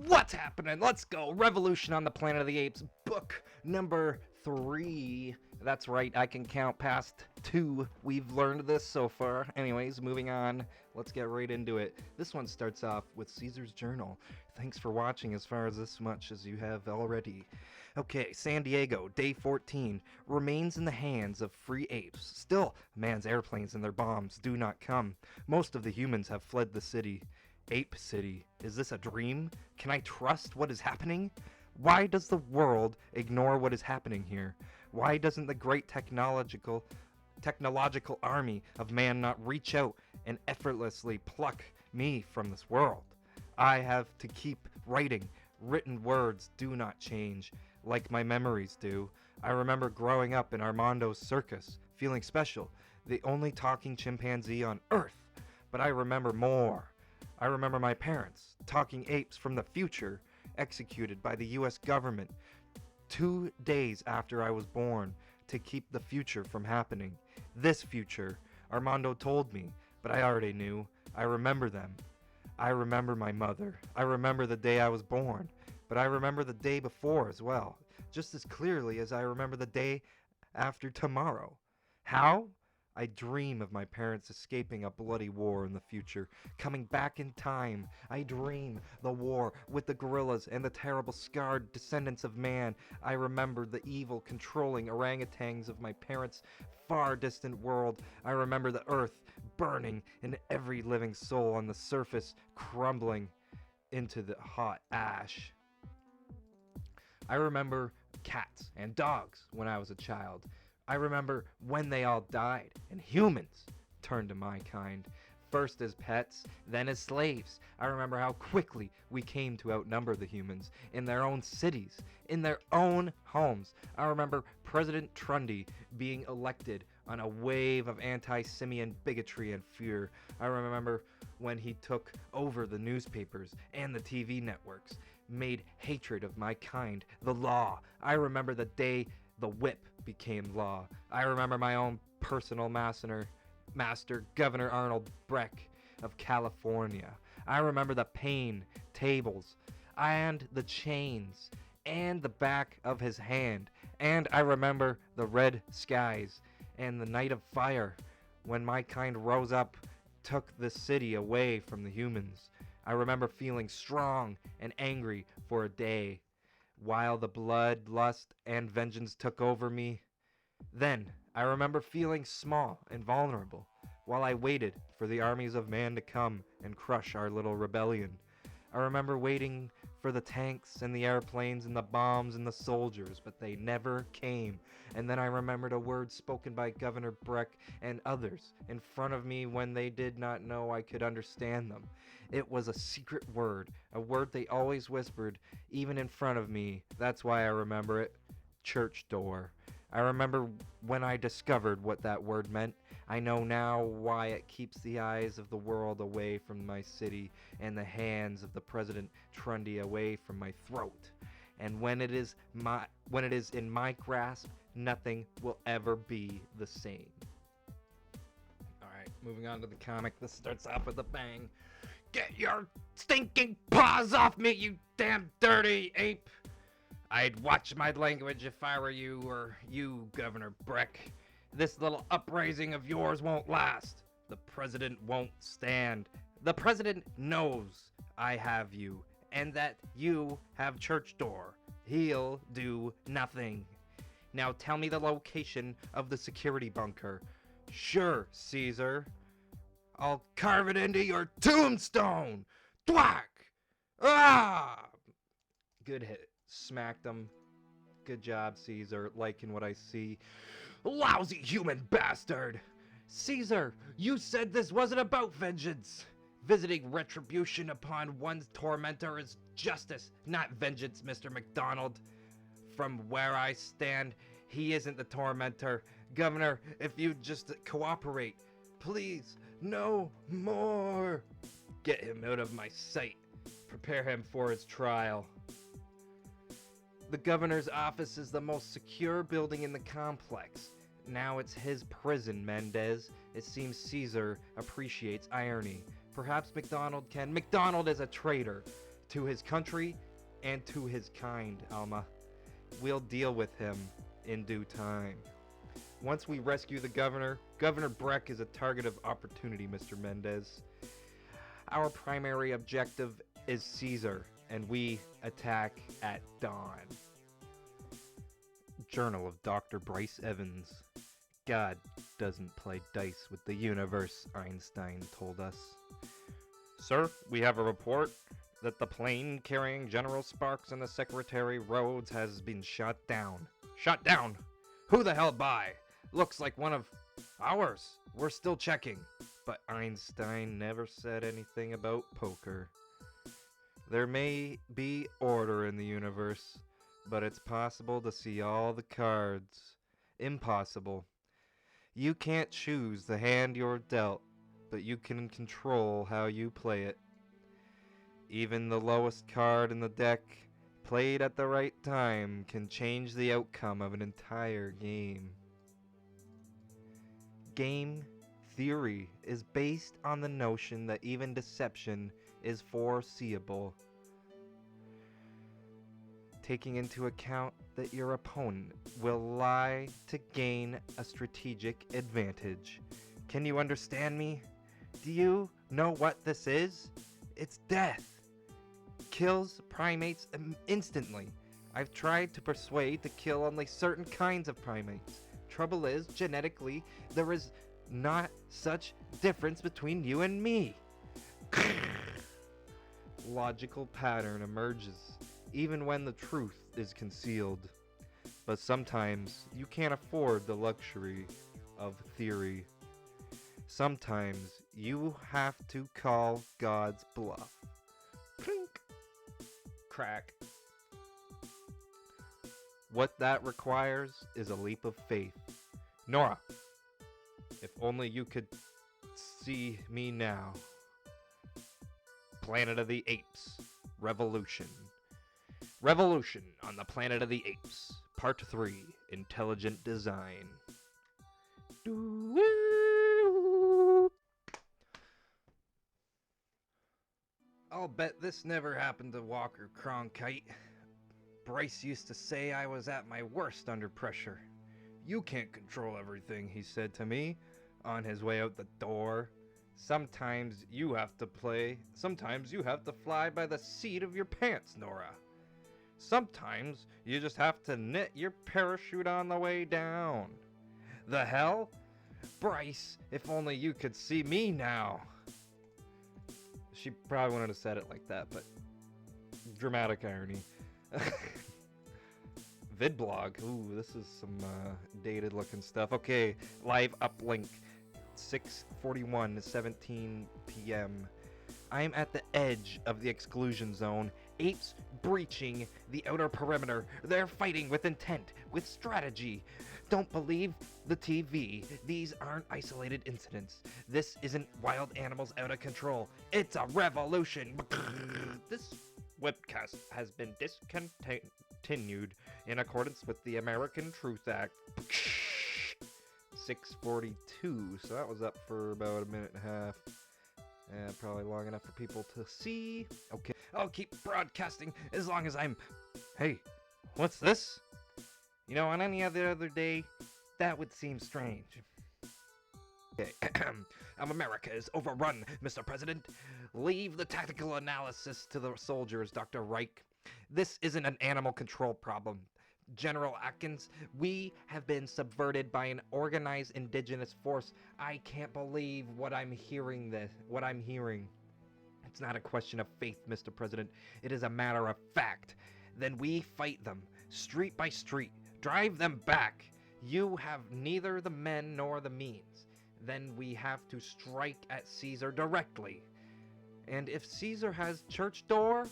What's happening? Let's go. Revolution on the Planet of the Apes, book number 3. That's right, I can count past 2. We've learned this so far. Anyways, moving on. Let's get right into it. This one starts off with Caesar's Journal. Thanks for watching as far as this much as you have already. Okay, San Diego, day 14. Remains in the hands of free apes. Still, man's airplanes and their bombs do not come. Most of the humans have fled the city. Ape City. Is this a dream? Can I trust what is happening? Why does the world ignore what is happening here? Why doesn't the great technological army of man not reach out and effortlessly pluck me from this world? I have to keep writing. Written words do not change, like my memories do. I remember growing up in Armando's circus, feeling special, the only talking chimpanzee on Earth. But I remember more. I remember my parents, talking apes from the future, executed by the US government 2 days after I was born to keep the future from happening. This future, Armando told me, but I already knew. I remember them. I remember my mother. I remember the day I was born, but I remember the day before as well, just as clearly as I remember the day after tomorrow. How? I dream of my parents escaping a bloody war in the future, coming back in time. I dream the war with the gorillas and the terrible scarred descendants of man. I remember the evil controlling orangutans of my parents' far distant world. I remember the earth burning and every living soul on the surface crumbling into the hot ash. I remember cats and dogs when I was a child. I remember when they all died and humans turned to my kind, first as pets, then as slaves. I remember how quickly we came to outnumber the humans in their own cities, in their own homes. I remember President Trundy being elected on a wave of anti-simian bigotry and fear. I remember when he took over the newspapers and the TV networks, made hatred of my kind the law. I remember the day the whip became law. I remember my own personal master, Governor Arnold Breck of California. I remember the pain tables and the chains and the back of his hand. And I remember the red skies and the night of fire when my kind rose up, took the city away from the humans. I remember feeling strong and angry for a day, while the blood, lust, and vengeance took over me. Then I remember feeling small and vulnerable while I waited for the armies of man to come and crush our little rebellion. I remember waiting for the tanks and the airplanes and the bombs and the soldiers, but they never came. And then I remembered a word spoken by Governor Breck and others in front of me when they did not know I could understand them. It was a secret word, a word they always whispered, even in front of me. That's why I remember it. Church door. I remember when I discovered what that word meant. I know now why it keeps the eyes of the world away from my city and the hands of the President Trundy away from my throat. And when it is in my grasp, nothing will ever be the same. Alright, moving on to the comic. This starts off with a bang. Get your stinking paws off me, you damn dirty ape! I'd watch my language if I were you, or you, Governor Breck. This little uprising of yours won't last. The president won't stand. The president knows I have you, and that you have church door. He'll do nothing. Now tell me the location of the security bunker. Sure, Caesar. I'll carve it into your tombstone! Thwack! Ah! Good hit. Smacked him. Good job, Caesar. Liking what I see. Lousy human bastard! Caesar, you said this wasn't about vengeance. Visiting retribution upon one's tormentor is justice, not vengeance, Mr. McDonald. From where I stand, he isn't the tormentor. Governor, if you'd just cooperate. Please, no more. Get him out of my sight. Prepare him for his trial. The governor's office is the most secure building in the complex. Now it's his prison, Mendez. It seems Caesar appreciates irony. Perhaps McDonald can. McDonald is a traitor. to his country and to his kind, Alma. We'll deal with him in due time. Once we rescue the governor, Governor Breck is a target of opportunity, Mr. Mendez. Our primary objective is Caesar, and we attack at dawn. Journal of Dr. Bryce Evans. God doesn't play dice with the universe, Einstein told us. Sir, we have a report that the plane carrying General Sparks and the Secretary Rhodes has been shot down. Shot down? Who the hell by? Looks like one of ours. We're still checking. But Einstein never said anything about poker. There may be order in the universe, but it's possible to see all the cards. Impossible. You can't choose the hand you're dealt, but you can control how you play it. Even the lowest card in the deck, played at the right time, can change the outcome of an entire game. Game theory is based on the notion that even deception is foreseeable, taking into account that your opponent will lie to gain a strategic advantage. Can you understand me? Do you know what this is? It's death. Kills primates instantly. I've tried to persuade to kill only certain kinds of primates. Trouble is, genetically, there is not such difference between you and me. Logical pattern emerges, even when the truth is concealed. But sometimes you can't afford the luxury of theory. Sometimes you have to call God's bluff. Clink. Crack. What that requires is a leap of faith. Nora, if only you could see me now. Planet of the Apes. Revolution. Revolution on the Planet of the Apes. Part 3. Intelligent Design. I'll bet this never happened to Walker Cronkite. Bryce used to say I was at my worst under pressure. You can't control everything, he said to me on his way out the door. Sometimes you have to fly by the seat of your pants, Nora. Sometimes you just have to knit your parachute on the way down. The hell? Bryce, if only you could see me now. She probably wouldn't have said it like that, but dramatic irony. Vidblog. Ooh, this is some dated looking stuff. Okay, live uplink. 6:41 to 17 p.m. I'm at the edge of the exclusion zone. Apes breaching the outer perimeter. They're fighting with intent, with strategy. Don't believe the TV. These aren't isolated incidents. This isn't wild animals out of control. It's a revolution. This webcast has been discontinued in accordance with the American Truth Act. 6:42, so that was up for about a minute and a half. And probably long enough for people to see. Okay, I'll keep broadcasting as long as I'm... Hey, what's this? You know, on any other day, that would seem strange. Okay, America is overrun, Mr. President. Leave the tactical analysis to the soldiers, Dr. Reich. This isn't an animal control problem. General Atkins, we have been subverted by an organized indigenous force. I can't believe what I'm hearing. It's not a question of faith, Mr. President. It is a matter of fact. Then we fight them, street by street, drive them back. You have neither the men nor the means. Then we have to strike at Caesar directly. And if Caesar has church door,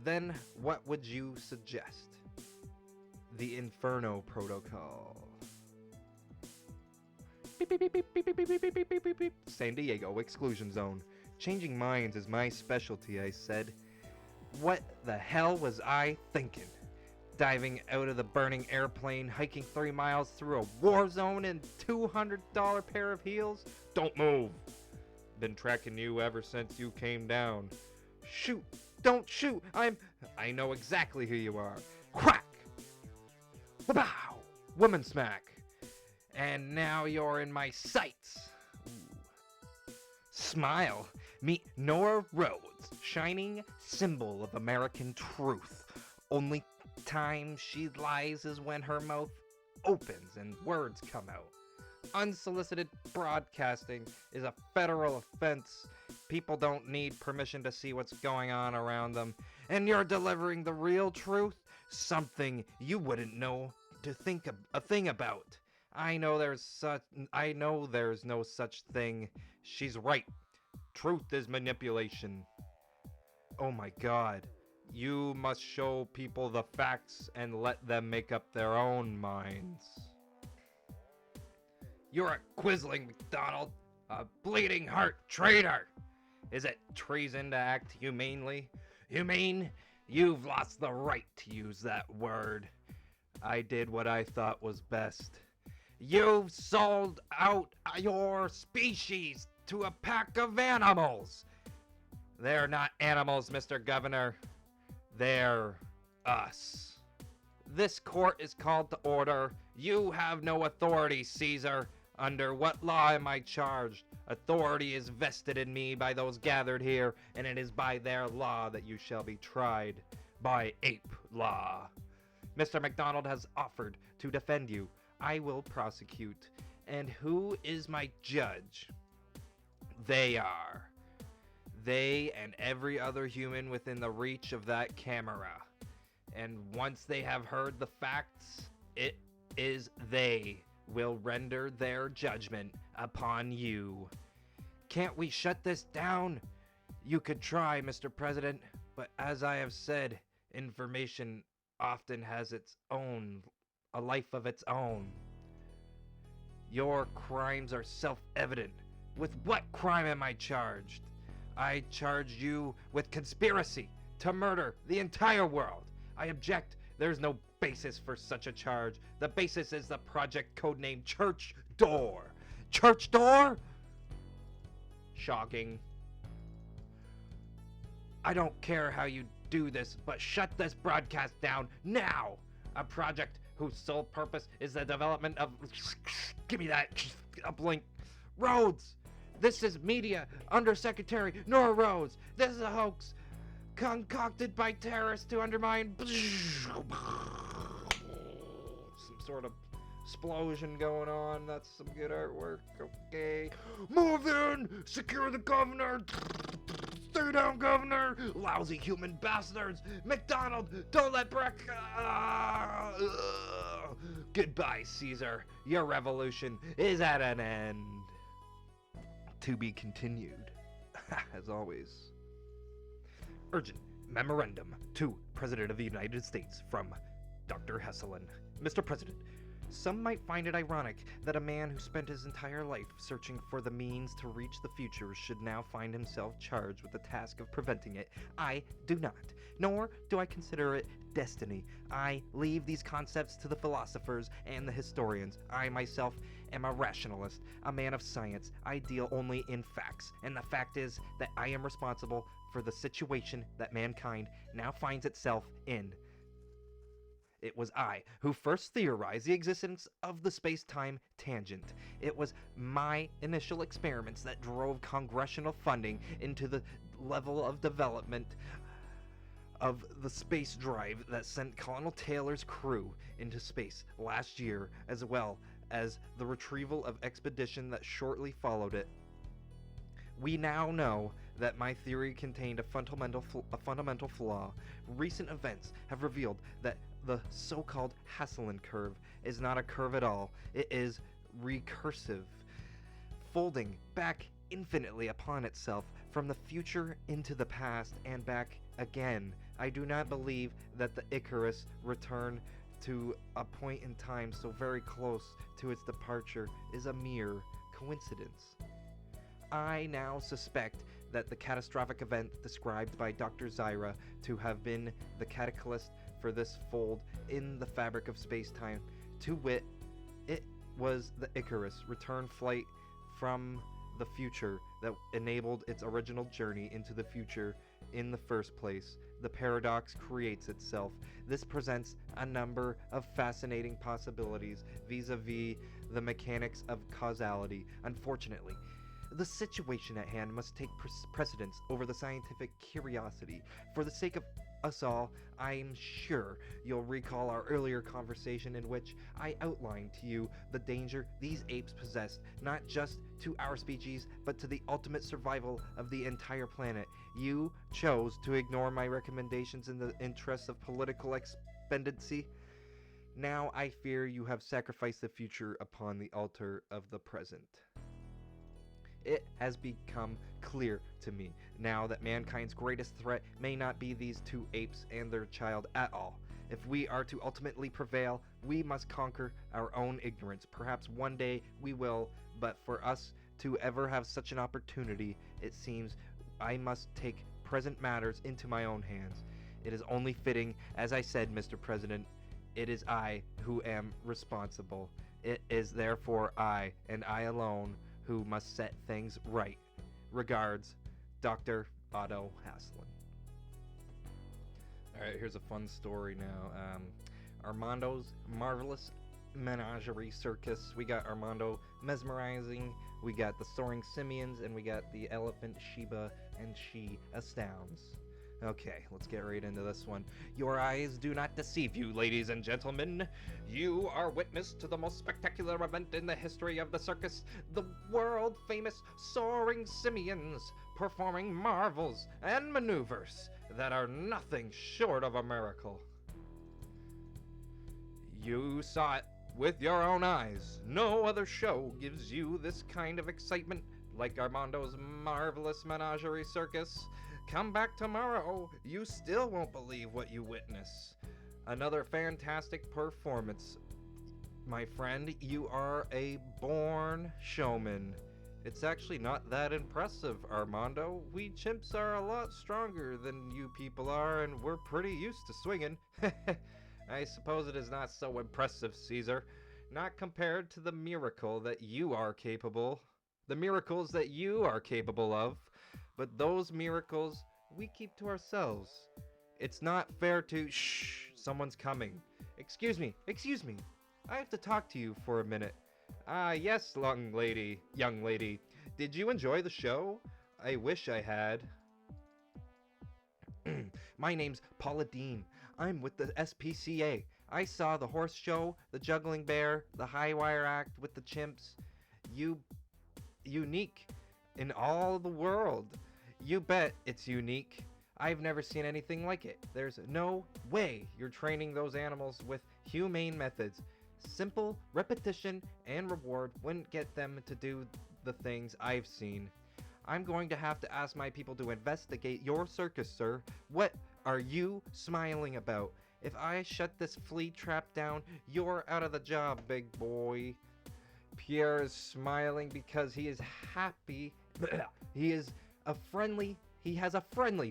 then what would you suggest? The Inferno Protocol. Beep, beep, beep, beep, beep, beep, beep, beep, beep, beep, beep, beep. San Diego Exclusion Zone. Changing minds is my specialty, I said. What the hell was I thinking? Diving out of the burning airplane, hiking 3 miles through a war zone in $200 pair of heels? Don't move. Been tracking you ever since you came down. Shoot! Don't shoot! I know exactly who you are. Crack! Wow! Woman smack! And now you're in my sights! Ooh. Smile! Meet Nora Rhodes, shining symbol of American truth. Only time she lies is when her mouth opens and words come out. Unsolicited broadcasting is a federal offense. People don't need permission to see what's going on around them. And you're delivering the real truth? Something you wouldn't know to think a thing about. I know there's no such thing. She's right. Truth is manipulation. Oh my God. You must show people the facts and let them make up their own minds. You're a quisling, McDonald. A bleeding heart traitor. Is it treason to act humanely? Humane? You've lost the right to use that word. I did what I thought was best. You've sold out your species to a pack of animals. They're not animals, Mr. Governor. They're us. This court is called to order. You have no authority, Caesar. Under what law am I charged? Authority is vested in me by those gathered here, and it is by their law that you shall be tried. By ape law. Mr. McDonald has offered to defend you. I will prosecute. And who is my judge? They are. They and every other human within the reach of that camera. And once they have heard the facts, it is they will render their judgment upon you. Can't we shut this down? You could try, Mr. President, but as I have said, information often has a life of its own. Your crimes are self-evident. With what crime am I charged? I charge you with conspiracy to murder the entire world. I object. There's no basis for such a charge. The basis is the project codenamed Church Door. Church Door? Shocking. I don't care how you do this, but shut this broadcast down now. A project whose sole purpose is the development of... Give me that uplink. Rhodes! This is media Undersecretary Nora Rhodes. This is a hoax concocted by terrorists to undermine... Some sort of explosion going on. That's some good artwork. Okay. Move in! Secure the governor! Stay down, governor! Lousy human bastards! McDonald, don't let Breck... Goodbye, Caesar. Your revolution is at an end. To be continued. As always. Urgent memorandum to President of the United States from Dr. Hesselin. Mr. President, some might find it ironic that a man who spent his entire life searching for the means to reach the future should now find himself charged with the task of preventing it. I do not, nor do I consider it destiny. I leave these concepts to the philosophers and the historians. I myself am a rationalist, a man of science. I deal only in facts, and the fact is that I am responsible for the situation that mankind now finds itself in. It was I who first theorized the existence of the space-time tangent. It was my initial experiments that drove congressional funding into the level of development of the space drive that sent Colonel Taylor's crew into space last year, as well as the retrieval of expedition that shortly followed it. We now know that my theory contained a fundamental flaw. Recent events have revealed that the so-called Hesselin curve is not a curve at all. It is recursive, folding back infinitely upon itself from the future into the past and back again. I do not believe that the Icarus return to a point in time so very close to its departure is a mere coincidence. I now suspect that the catastrophic event described by Dr. Zyra to have been the catalyst for this fold in the fabric of space-time, to wit, it was the Icarus return flight from the future that enabled its original journey into the future in the first place. The paradox creates itself. This presents a number of fascinating possibilities vis-a-vis the mechanics of causality. Unfortunately, the situation at hand must take precedence over the scientific curiosity. For the sake of us all, I'm sure you'll recall our earlier conversation in which I outlined to you the danger these apes possessed, not just to our species, but to the ultimate survival of the entire planet. You chose to ignore my recommendations in the interests of political expediency. Now I fear you have sacrificed the future upon the altar of the present. It has become clear to me now that mankind's greatest threat may not be these two apes and their child at all. If we are to ultimately prevail, we must conquer our own ignorance. Perhaps one day we will, but for us to ever have such an opportunity, it seems I must take present matters into my own hands. It is only fitting, as I said, Mr. President, it is I who am responsible. It is therefore I, and I alone, who must set things right. Regards, Dr. Otto Haslin. Alright, here's a fun story now. Armando's Marvelous Menagerie Circus. We got Armando mesmerizing, we got the soaring simians, and we got the elephant Sheba, and she astounds. Okay, let's get right into this one. Your eyes do not deceive you, ladies and gentlemen. You are witness to the most spectacular event in the history of the circus, the world-famous soaring simians performing marvels and maneuvers that are nothing short of a miracle. You saw it with your own eyes. No other show gives you this kind of excitement like Armando's Marvelous Menagerie Circus. Come back tomorrow, you still won't believe what you witness. Another fantastic performance. My friend, you are a born showman. It's actually not that impressive, Armando. We chimps are a lot stronger than you people are, and we're pretty used to swinging. I suppose it is not so impressive, Caesar. Not compared to the miracle that you are capable. The miracles that you are capable of. But those miracles we keep to ourselves. It's not fair to... Shh! Someone's coming. Excuse me. I have to talk to you for a minute. Yes, young lady. Did you enjoy the show? I wish I had. My name's Paula Dean. I'm with the SPCA. I saw the horse show, the juggling bear, the high wire act with the chimps. Unique in all the world. You bet it's unique. I've never seen anything like it. There's no way you're training those animals with humane methods. Simple repetition and reward wouldn't get them to do the things I've seen. I'm going to have to ask my people to investigate your circus, sir. What are you smiling about? If I shut this flea trap down, you're out of the job, big boy. Pierre is smiling because he is happy. He has a friendly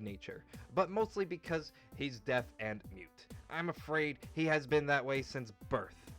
nature, but mostly because he's deaf and mute. I'm afraid he has been that way since birth.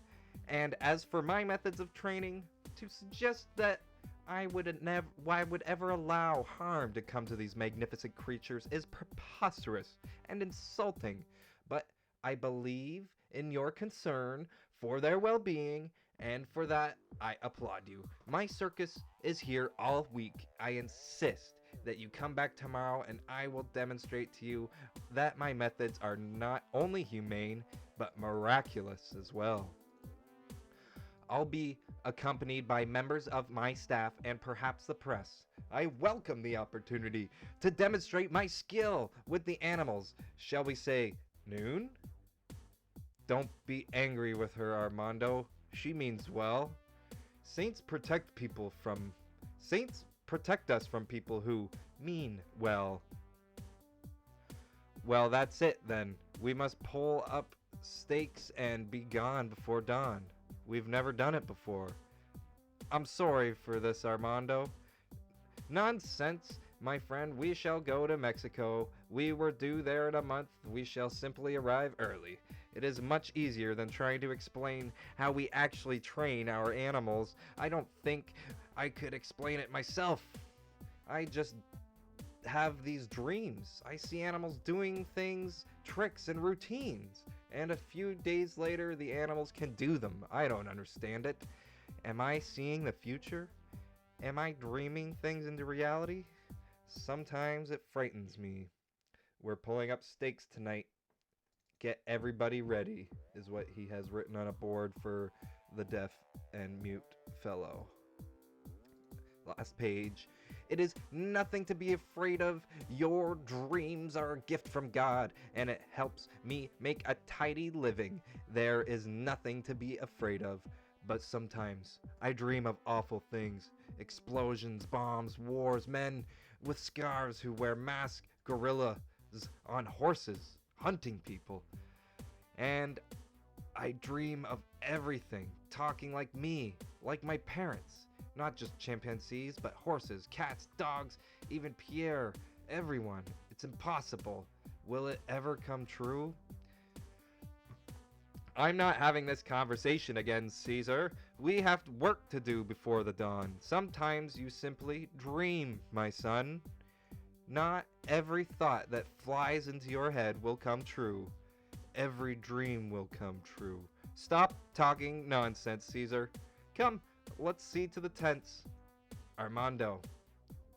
And as for my methods of training, to suggest that I would ever allow harm to come to these magnificent creatures is preposterous and insulting. But I believe in your concern for their well-being, and for that, I applaud you. My circus is here all week. I insist that you come back tomorrow and I will demonstrate to you that my methods are not only humane, but miraculous as well. I'll be accompanied by members of my staff and perhaps the press. I welcome the opportunity to demonstrate my skill with the animals. Shall we say noon? Don't be angry with her, Armando. She means well. Saints protect us from people who mean well. Well, that's it then. We must pull up stakes and be gone before dawn. We've never done it before. I'm sorry for this, Armando. Nonsense, my friend. We shall go to Mexico. We were due there in a month. We shall simply arrive early. It is much easier than trying to explain how we actually train our animals. I don't think I could explain it myself. I just have these dreams. I see animals doing things, tricks, and routines. And a few days later, the animals can do them. I don't understand it. Am I seeing the future? Am I dreaming things into reality? Sometimes it frightens me. We're pulling up stakes tonight. Get everybody ready, is what he has written on a board for the deaf and mute fellow. Last page. It is nothing to be afraid of. Your dreams are a gift from God, and it helps me make a tidy living. There is nothing to be afraid of. But sometimes I dream of awful things. Explosions, bombs, wars, men with scars who wear masks, gorillas on horses, hunting people. And I dream of everything, talking like me, like my parents. Not just chimpanzees, but horses, cats, dogs, even Pierre, everyone. It's impossible. Will it ever come true? I'm not having this conversation again, Caesar. We have work to do before the dawn. Sometimes you simply dream, my son. Not every thought that flies into your head will come true. Every dream will come true. Stop talking nonsense, Caesar. Come, let's see to the tents. Armando,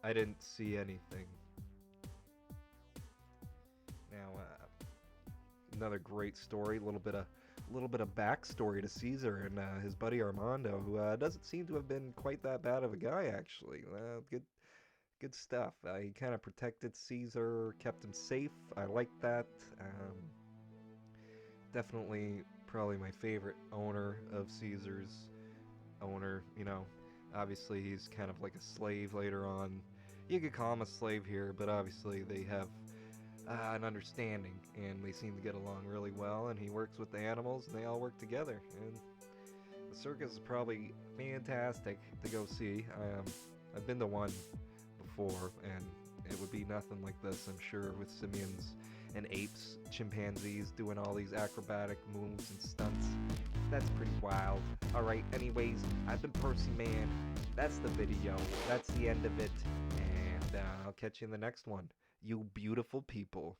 I didn't see anything. Now, another great story. A little bit of backstory to Caesar and his buddy Armando, who doesn't seem to have been quite that bad of a guy, actually. Good stuff. He kind of protected Caesar, kept him safe. I like that. Definitely, probably my favorite owner of Caesar's owner. Obviously he's kind of like a slave later on. You could call him a slave here, but obviously they have an understanding, and they seem to get along really well, and he works with the animals, and they all work together, and the circus is probably fantastic to go see. I've been to one before, and it would be nothing like this, I'm sure, with simians and apes, chimpanzees doing all these acrobatic moves and stunts. That's pretty wild. Alright, anyways, I've been Percy Man. That's the video. That's the end of it, and I'll catch you in the next one. You beautiful people.